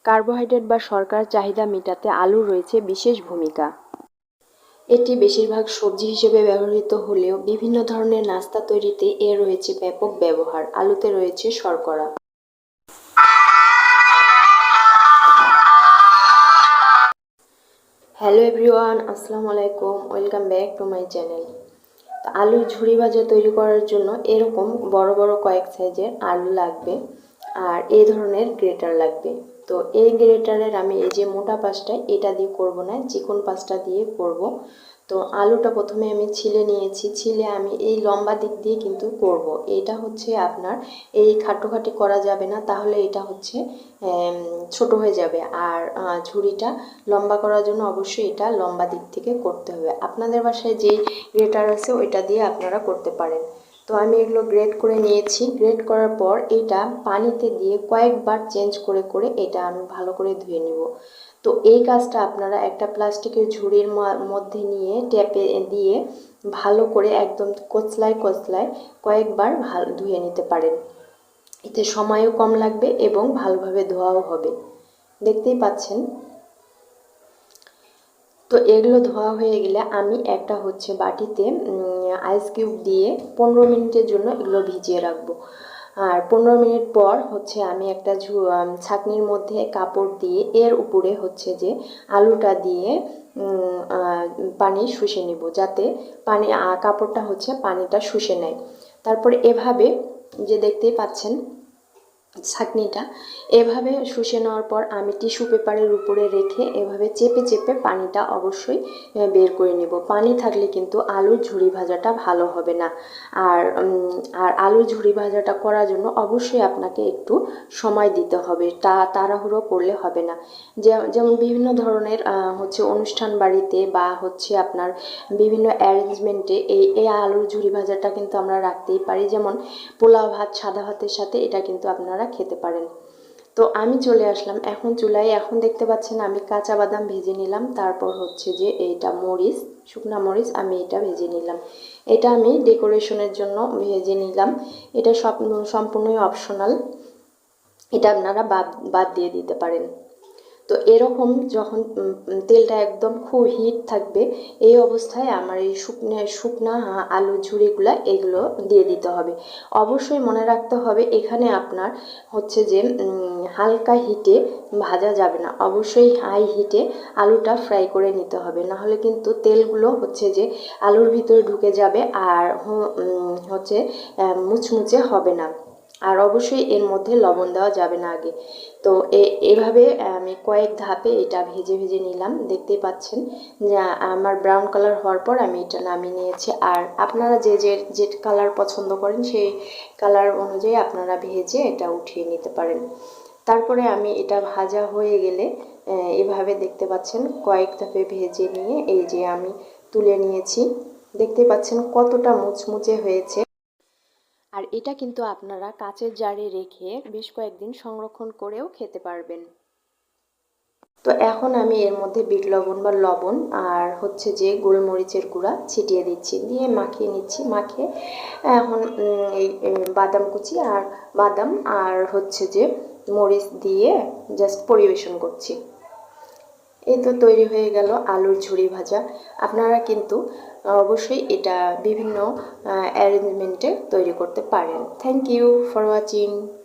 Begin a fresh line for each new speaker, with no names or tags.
Carbohydrate বা শর্করার চাহিদা মেটাতে আলুর রয়েছে বিশেষ ভূমিকা। এটি বেশিরভাগ সবজি হিসেবে ব্যবহৃত হলেও বিভিন্ন ধরনের নাস্তা তৈরিতে এর রয়েছে ব্যাপক ব্যবহার। আলুতে রয়েছে শর্করা। হ্যালো এভরিওয়ান, আসসালামু আলাইকুম, welcome back to my channel. আলুর ঝুরি ভাজা তৈরি করার জন্য এরকম বড় বড় কয়েক সাইজের আলু লাগবে আর এই ধরনের গ্রেটার লাগবে। তো এই গ্রেটারের আমি এই যে মোটা পাশটা এটা দিয়ে করব না, চিকন পাশটা দিয়ে করব। তো আলুটা প্রথমে আমি ছিলে নিয়েছি, ছিলে আমি এই লম্বা দিক দিয়ে কিন্তু করব। এটা হচ্ছে আপনার এই খাটোখাটি করা যাবে না, তাহলে এটা হচ্ছে ছোট হয়ে যাবে। আর ঝুড়িটা লম্বা করার জন্য অবশ্যই এটা লম্বা দিক থেকে করতে হবে। আপনাদের বাসায় যেই গ্রেটার আছে ওইটা দিয়ে আপনারা করতে পারেন। তো আমি এগুলো গ্রেট করে নিয়েছি। গ্রেট করার পর এটা পানিতে দিয়ে কয়েকবার চেঞ্জ করে করে এটা আমি ভালো করে ধুয়ে নেব। তো এই কাজটা আপনারা একটা প্লাস্টিকের ঝুড়ির মধ্যে নিয়ে ট্যাপে দিয়ে ভালো করে একদম কচলায় কচলায় কয়েকবার ভালো ধুয়ে নিতে পারেন। এতে সময়ও কম লাগবে এবং ভালোভাবে ধোয়াও হবে। দেখতেই পাচ্ছেন। তো এগুলো ধোয়া হয়ে গেলে আমি একটা হচ্ছে বাটিতে আইস কিউব দিয়ে 15 মিনিটের জন্য এগুলো ভিজিয়ে রাখবো। আর 15 মিনিট পর হচ্ছে আমি একটা ছাঁকনির মধ্যে কাপড় দিয়ে এর উপরে হচ্ছে যে আলুটা দিয়ে পানি শুষে নিব, যাতে কাপড়টা হচ্ছে পানিটা শুষে নেয়। তারপরে এভাবে যে দেখতেই পাচ্ছেন ছাঁকনিটা এভাবে শুষে নেওয়ার পর আমি টিস্যু পেপারের উপরে রেখে এভাবে চেপে চেপে পানিটা অবশ্যই বের করে নেব। পানি থাকলে কিন্তু আলুর ঝুরি ভাজাটা ভালো হবে না। আর আলুর ঝুরি ভাজাটা করার জন্য অবশ্যই আপনাকে একটু সময় দিতে হবে, তাড়াহুড়ো করলে হবে না। যেমন বিভিন্ন ধরনের হচ্ছে অনুষ্ঠান বাড়িতে বা হচ্ছে আপনার বিভিন্ন অ্যারেঞ্জমেন্টে এই আলুর ঝুরি ভাজাটা কিন্তু আমরা রাখতেই পারি। যেমন পোলাও ভাত, সাদা ভাতের সাথে এটা কিন্তু আপনারা খেতে পারেন। তো আমি চলে আসলাম এখন চুলায়। এখন দেখতে পাচ্ছেন আমি কাঁচা বাদাম ভেজে নিলাম। তারপর হচ্ছে যে এইটা মরিচ, শুকনা মরিচ আমি এটা ভেজে নিলাম। এটা আমি ডেকোরেশনের জন্য ভেজে নিলাম। এটা সম্পূর্ণই অপশনাল, এটা আপনারা বাদ দিয়ে দিতে পারেন। তো এরকম যখন তেলটা একদম খুব হিট থাকবে এই অবস্থায় আমার এই শুকনা আলু ঝুড়িগুলা এগুলো দিয়ে দিতে হবে। অবশ্যই মনে রাখতে হবে এখানে আপনার হচ্ছে যে হালকা হিটে ভাজা যাবে না, অবশ্যই হাই হিটে আলুটা ফ্রাই করে নিতে হবে, নাহলে কিন্তু তেলগুলো হচ্ছে যে আলুর ভিতরে ঢুকে যাবে আর হচ্ছে মুচমুচে হবে না। আর অবশ্যই এর মধ্যে লবণ দেওয়া যাবে না আগে। তো এভাবে আমি কয়েক ধাপে এটা ভেজে ভেজে নিলাম। দেখতেই পাচ্ছেন যে আমার ব্রাউন কালার হওয়ার পর আমি এটা নামিয়ে নিয়েছি। আর আপনারা যে কালার পছন্দ করেন সেই কালার অনুযায়ী আপনারা ভেজে এটা উঠিয়ে নিতে পারেন। তারপরে আমি এটা ভাজা হয়ে গেলে এভাবে দেখতে পাচ্ছেন কয়েক ধাপে ভেজে নিয়ে এই যে আমি তুলে নিয়েছি। দেখতে পাচ্ছেন কতটা মুচমুচে হয়েছে। আর এটা কিন্তু আপনারা কাচের জারে রেখে বেশ কয়েকদিন সংরক্ষণ করেও খেতে পারবেন। তো এখন আমি এর মধ্যে বিট লবণ বা লবণ আর হচ্ছে যে গোলমরিচের গুঁড়া ছিটিয়ে দিচ্ছি, দিয়ে মাখিয়ে নিচ্ছি। মাখিয়ে এখন এই বাদাম কুচি আর বাদাম আর হচ্ছে যে মরিচ দিয়ে জাস্ট পরিবেশন করছি। এই তো তৈরি হয়ে গেল আলুর ঝুরি ভাজা। আপনারা কিন্তু অবশ্যই এটা বিভিন্ন অ্যারেঞ্জমেন্টে তৈরি করতে পারেন। Thank you for watching.